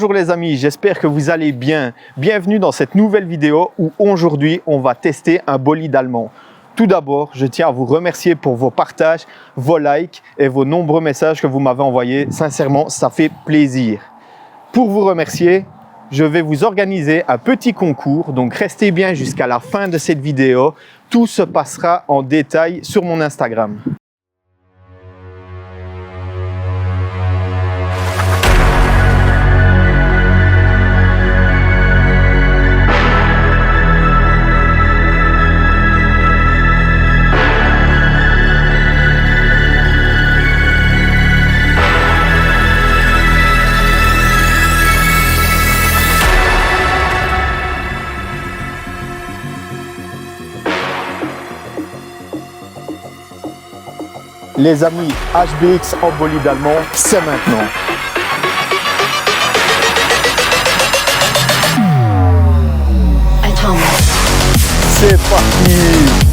Bonjour les amis, j'espère que vous allez bien. Bienvenue dans cette nouvelle vidéo où aujourd'hui on va tester un bolide allemand. Tout d'abord, je tiens à vous remercier pour vos partages, vos likes et vos nombreux messages que vous m'avez envoyés. Sincèrement, ça fait plaisir. Pour vous remercier, je vais vous organiser un petit concours, donc restez bien jusqu'à la fin de cette vidéo. Tout se passera en détail sur mon Instagram. Les amis, HBX en bolide allemand, c'est maintenant. C'est parti!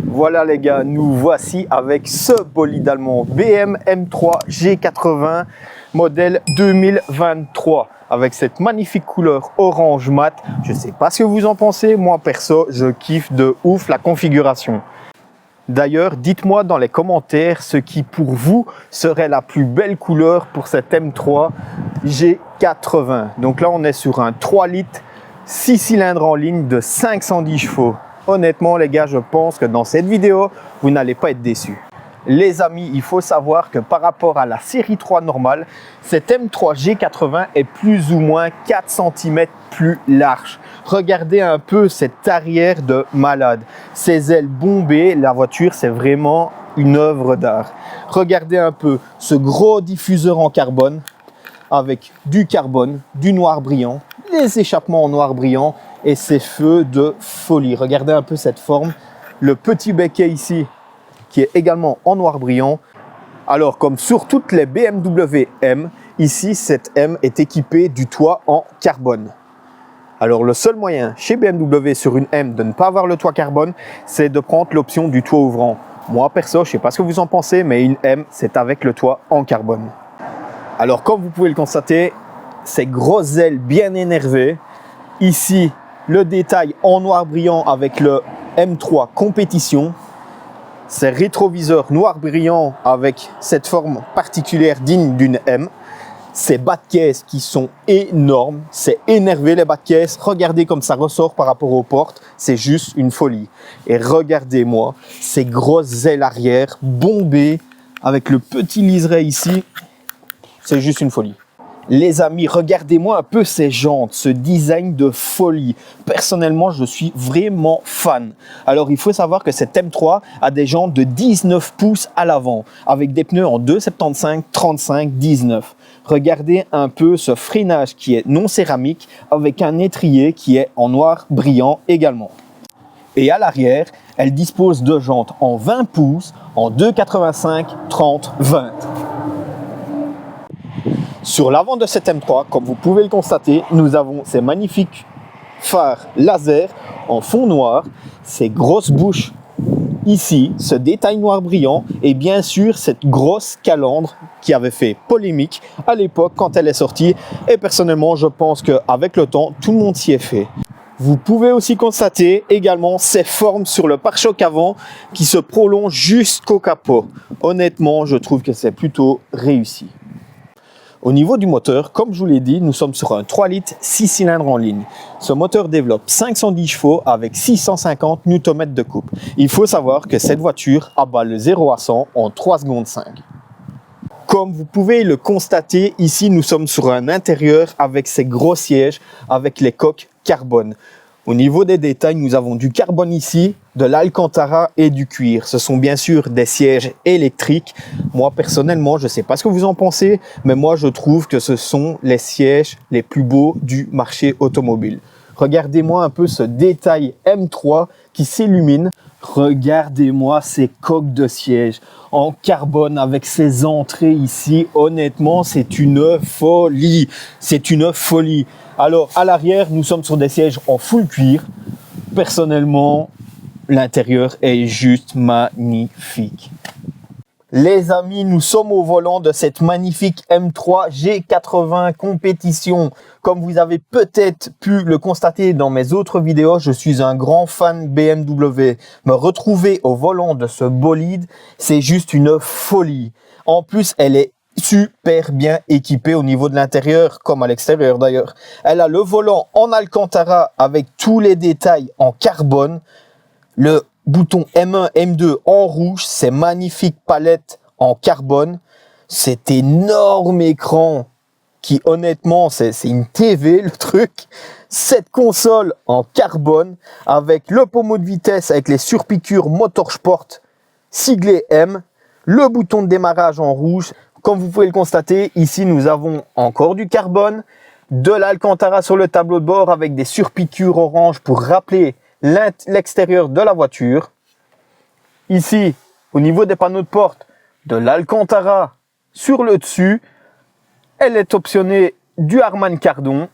Voilà les gars, nous voici avec ce bolide allemand BM M3 G80 modèle 2023 avec cette magnifique couleur orange mat. Je ne sais pas ce que vous en pensez, moi perso je kiffe de ouf la configuration. D'ailleurs, dites-moi dans les commentaires ce qui pour vous serait la plus belle couleur pour cette M3 G80. Donc là on est sur un 3 litres 6 cylindres en ligne de 510 chevaux. Honnêtement les gars, je pense que dans cette vidéo, vous n'allez pas être déçus. Les amis, il faut savoir que par rapport à la série 3 normale, cette M3 G80 est plus ou moins 4 cm plus large. Regardez un peu cette arrière de malade. Ces ailes bombées, la voiture, c'est vraiment une œuvre d'art. Regardez un peu ce gros diffuseur en carbone avec du carbone, du noir brillant, les échappements en noir brillant et ces feux de folie. Regardez un peu cette forme. Le petit becquet ici qui est également en noir brillant. Alors comme sur toutes les BMW M, ici cette M est équipée du toit en carbone. Alors le seul moyen chez BMW sur une M de ne pas avoir le toit carbone, c'est de prendre l'option du toit ouvrant. Moi perso, je ne sais pas ce que vous en pensez, mais une M c'est avec le toit en carbone. Alors comme vous pouvez le constater, ces grosses ailes bien énervées. Ici, le détail en noir brillant avec le M3 compétition. Ces rétroviseurs noir brillant avec cette forme particulière digne d'une M. Ces bas de caisse qui sont énormes. C'est énervé les bas de caisse. Regardez comme ça ressort par rapport aux portes. C'est juste une folie. Et regardez-moi ces grosses ailes arrière bombées avec le petit liseré ici. C'est juste une folie. Les amis, regardez-moi un peu ces jantes, ce design de folie. Personnellement, je suis vraiment fan. Alors, il faut savoir que cette M3 a des jantes de 19 pouces à l'avant, avec des pneus en 2,75, 35, 19. Regardez un peu ce freinage qui est non céramique, avec un étrier qui est en noir brillant également. Et à l'arrière, elle dispose de jantes en 20 pouces, en 2,85, 30, 20. Sur l'avant de cette M3, comme vous pouvez le constater, nous avons ces magnifiques phares laser en fond noir, ces grosses bouches ici, ce détail noir brillant et bien sûr cette grosse calandre qui avait fait polémique à l'époque quand elle est sortie. Et personnellement, je pense qu'avec le temps, tout le monde s'y est fait. Vous pouvez aussi constater également ces formes sur le pare-choc avant qui se prolongent jusqu'au capot. Honnêtement, je trouve que c'est plutôt réussi. Au niveau du moteur, comme je vous l'ai dit, nous sommes sur un 3 litres 6 cylindres en ligne. Ce moteur développe 510 chevaux avec 650 Nm de coupe. Il faut savoir que cette voiture abat le 0 à 100 en 3 secondes 5. Comme vous pouvez le constater, ici nous sommes sur un intérieur avec ces gros sièges, avec les coques carbone. Au niveau des détails, nous avons du carbone ici, de l'alcantara et du cuir. Ce sont bien sûr des sièges électriques. Moi, personnellement, je ne sais pas ce que vous en pensez, mais moi, je trouve que ce sont les sièges les plus beaux du marché automobile. Regardez-moi un peu ce détail M3 qui s'illumine. Regardez-moi ces coques de siège en carbone avec ces entrées ici. Honnêtement, c'est une folie. C'est une folie. Alors, à l'arrière, nous sommes sur des sièges en full cuir. Personnellement, l'intérieur est juste magnifique. Les amis, nous sommes au volant de cette magnifique M3 G80 compétition. Comme vous avez peut-être pu le constater dans mes autres vidéos, je suis un grand fan BMW. Me retrouver au volant de ce bolide, c'est juste une folie. En plus, elle est super bien équipée au niveau de l'intérieur, comme à l'extérieur d'ailleurs. Elle a le volant en alcantara avec tous les détails en carbone. Le bouton M1, M2 en rouge, ces magnifiques palettes en carbone, cet énorme écran qui honnêtement c'est une TV le truc, cette console en carbone avec le pommeau de vitesse avec les surpiqûres Motorsport siglé M, le bouton de démarrage en rouge. Comme vous pouvez le constater, ici nous avons encore du carbone, de l'alcantara sur le tableau de bord avec des surpiqûres orange pour rappeler l'extérieur de la voiture. Ici, au niveau des panneaux de porte, de l'alcantara sur le dessus. Elle est optionnée du Harman Kardon.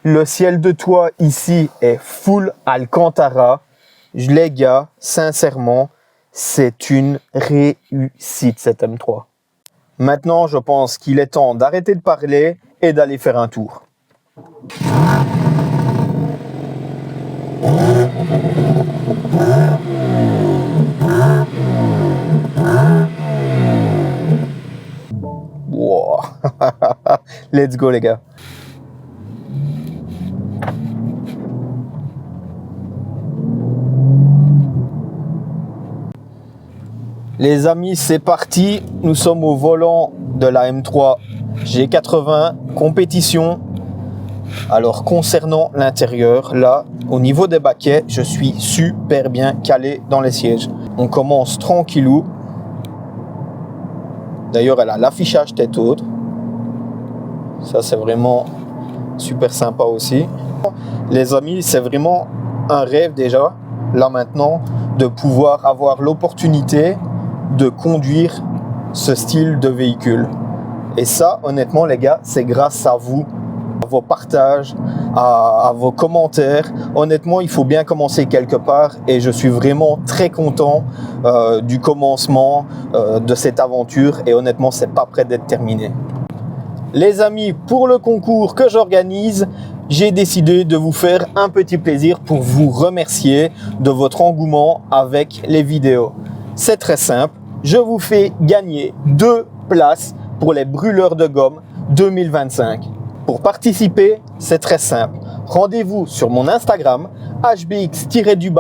Le ciel de toit ici est full alcantara. Les gars, sincèrement, c'est une réussite cette M3. Maintenant, je pense qu'il est temps d'arrêter de parler et d'aller faire un tour. Wow. Let's go les gars. Les amis, c'est parti. Nous sommes au volant de la M3 G80 compétition. Alors concernant l'intérieur, là, au niveau des baquets, je suis super bien calé dans les sièges. On commence tranquillou. D'ailleurs, elle a l'affichage tête haute. Ça, c'est vraiment super sympa aussi. Les amis, c'est vraiment un rêve déjà, là maintenant, de pouvoir avoir l'opportunité de conduire ce style de véhicule. Et ça, honnêtement, les gars, c'est grâce à vous, à vos partages, à vos commentaires. Honnêtement, il faut bien commencer quelque part et je suis vraiment très content du commencement de cette aventure et honnêtement, c'est pas prêt d'être terminé. Les amis, pour le concours que j'organise, j'ai décidé de vous faire un petit plaisir pour vous remercier de votre engouement avec les vidéos. C'est très simple, je vous fais gagner 2 places pour les brûleurs de gomme 2025. Pour participer, c'est très simple. Rendez-vous sur mon Instagram, hbx-kvn,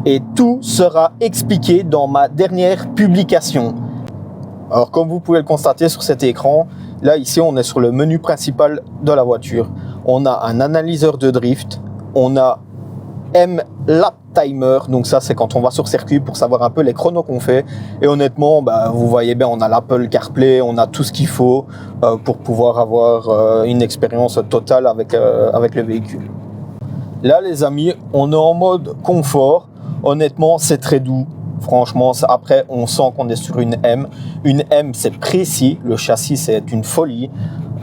et tout sera expliqué dans ma dernière publication. Alors, comme vous pouvez le constater sur cet écran, là, ici, on est sur le menu principal de la voiture. On a un analyseur de drift, on a M-Lap Timer, donc ça, c'est quand on va sur circuit pour savoir un peu les chronos qu'on fait. Et honnêtement, vous voyez bien, on a l'Apple CarPlay, on a tout ce qu'il faut pour pouvoir avoir une expérience totale avec le véhicule. Là, les amis, on est en mode confort. Honnêtement, c'est très doux. Franchement, après, on sent qu'on est sur une M. Une M, c'est précis. Le châssis, c'est une folie.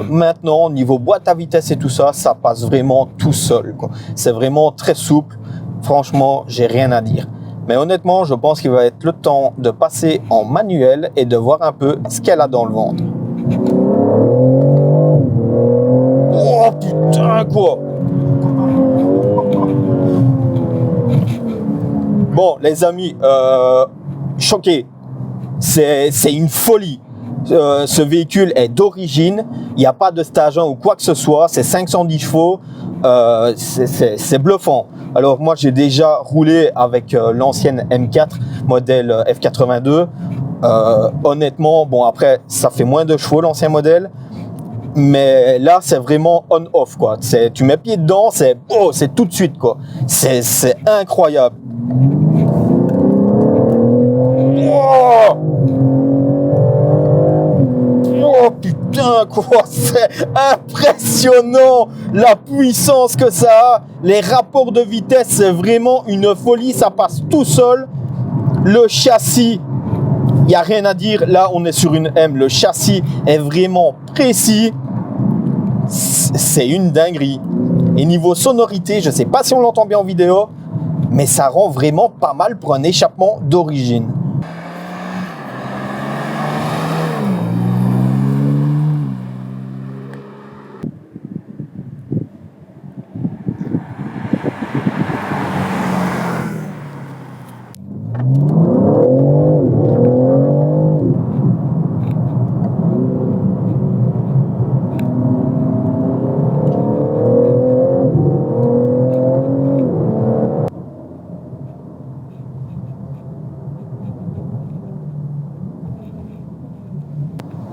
Maintenant, niveau boîte à vitesse et tout ça, ça passe vraiment tout seul, quoi. C'est vraiment très souple. Franchement, j'ai rien à dire. Mais honnêtement, je pense qu'il va être le temps de passer en manuel et de voir un peu ce qu'elle a dans le ventre. Oh putain, quoi! Bon, les amis, choqué, c'est une folie. Ce véhicule est d'origine, il n'y a pas de stage 1 ou quoi que ce soit, c'est 510 chevaux, c'est bluffant. Alors moi j'ai déjà roulé avec l'ancienne M4 modèle F82, honnêtement, bon après ça fait moins de chevaux l'ancien modèle, Mais là, c'est vraiment on-off, quoi. Tu mets pied dedans, c'est tout de suite, quoi. C'est incroyable. Oh, oh putain, quoi. C'est impressionnant la puissance que ça a. Les rapports de vitesse, c'est vraiment une folie. Ça passe tout seul. Le châssis, il n'y a rien à dire. Là, on est sur une M. Le châssis est vraiment précis. C'est une dinguerie. Et niveau sonorité, je ne sais pas si on l'entend bien en vidéo, mais ça rend vraiment pas mal pour un échappement d'origine.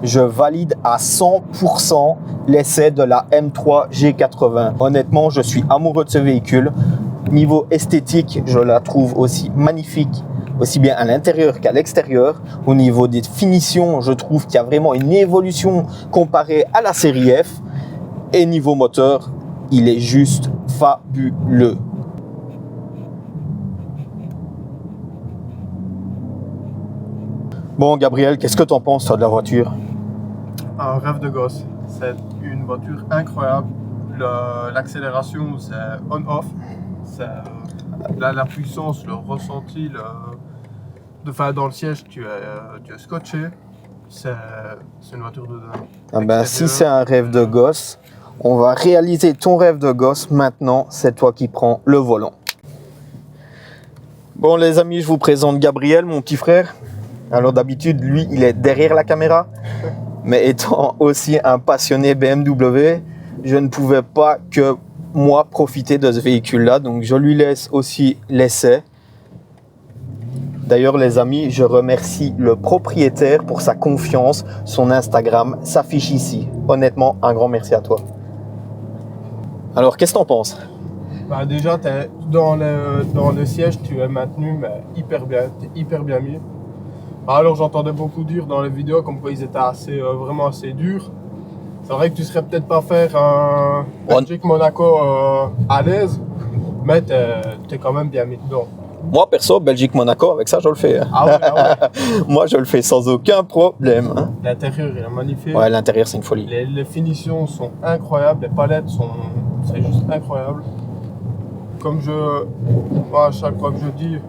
Je valide à 100% l'essai de la M3 G80. Honnêtement, je suis amoureux de ce véhicule. Niveau esthétique, je la trouve aussi magnifique, aussi bien à l'intérieur qu'à l'extérieur. Au niveau des finitions, je trouve qu'il y a vraiment une évolution comparée à la série F. Et niveau moteur, il est juste fabuleux. Bon, Gabriel, qu'est-ce que tu en penses, toi, de la voiture? Un rêve de gosse. C'est une voiture incroyable. L'accélération, c'est on-off. La puissance, le ressenti, dans le siège, tu es scotché. C'est une voiture de dingue. Ah ben, si c'est un rêve de gosse, on va réaliser ton rêve de gosse. Maintenant, c'est toi qui prends le volant. Bon, les amis, je vous présente Gabriel, mon petit frère. Alors d'habitude, lui, il est derrière la caméra. Mais étant aussi un passionné BMW, je ne pouvais pas que moi profiter de ce véhicule-là. Donc je lui laisse aussi l'essai. D'ailleurs les amis, je remercie le propriétaire pour sa confiance. Son Instagram s'affiche ici. Honnêtement, un grand merci à toi. Alors qu'est-ce que t'en penses? Bah déjà, dans le siège, tu es maintenu, mais hyper bien mis. Alors j'entendais beaucoup dire dans les vidéos comme quoi ils étaient vraiment assez durs. C'est vrai que tu serais peut-être pas faire un Belgique-Monaco à l'aise, mais t'es quand même bien mis dedans. Moi perso, Belgique-Monaco, avec ça je le fais. Ah ouais. Moi je le fais sans aucun problème. L'intérieur il est magnifique. Ouais, l'intérieur c'est une folie. Les finitions sont incroyables, les palettes c'est juste incroyable. Comme moi, à chaque fois que je dis,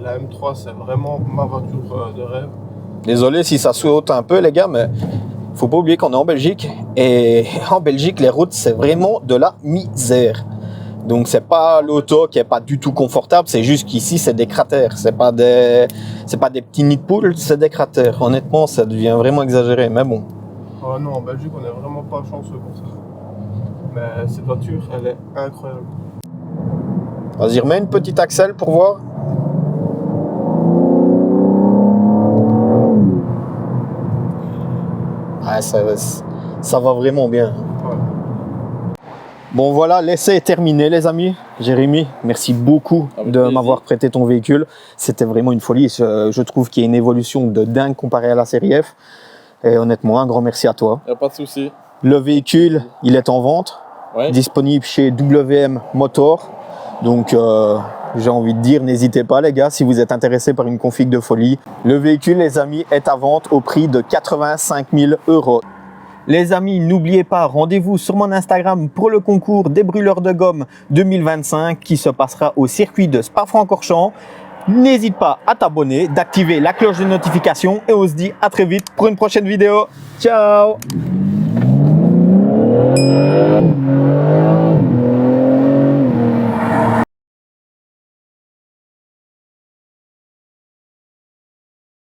la M3 c'est vraiment ma voiture de rêve. Désolé si ça saute un peu les gars, mais faut pas oublier qu'on est en Belgique. Et en Belgique, les routes c'est vraiment de la misère. Donc c'est pas l'auto qui est pas du tout confortable, c'est juste qu'ici c'est des cratères. C'est pas des petits nids de poules, c'est des cratères. Honnêtement, ça devient vraiment exagéré, mais bon. Oh non, en Belgique on est vraiment pas chanceux pour ça. Mais cette voiture, elle est incroyable. Vas-y, remets une petite accel pour voir. Ouais, ça va vraiment bien. Ouais. Bon voilà, l'essai est terminé les amis. Jérémy, merci beaucoup de m'avoir prêté ton véhicule. C'était vraiment une folie. Je trouve qu'il y a une évolution de dingue comparée à la série F. Et honnêtement, un grand merci à toi. Il n'y a pas de souci. Le véhicule, il est en vente. Ouais. Disponible chez WM Motor. Donc j'ai envie de dire, n'hésitez pas les gars si vous êtes intéressés par une config de folie. Le véhicule les amis est à vente au prix de 85 000 €. Les amis, n'oubliez pas, rendez-vous sur mon Instagram pour le concours des brûleurs de gomme 2025 qui se passera au circuit de Spa-Francorchamps. N'hésite pas à t'abonner, d'activer la cloche de notification et on se dit à très vite pour une prochaine vidéo. Ciao!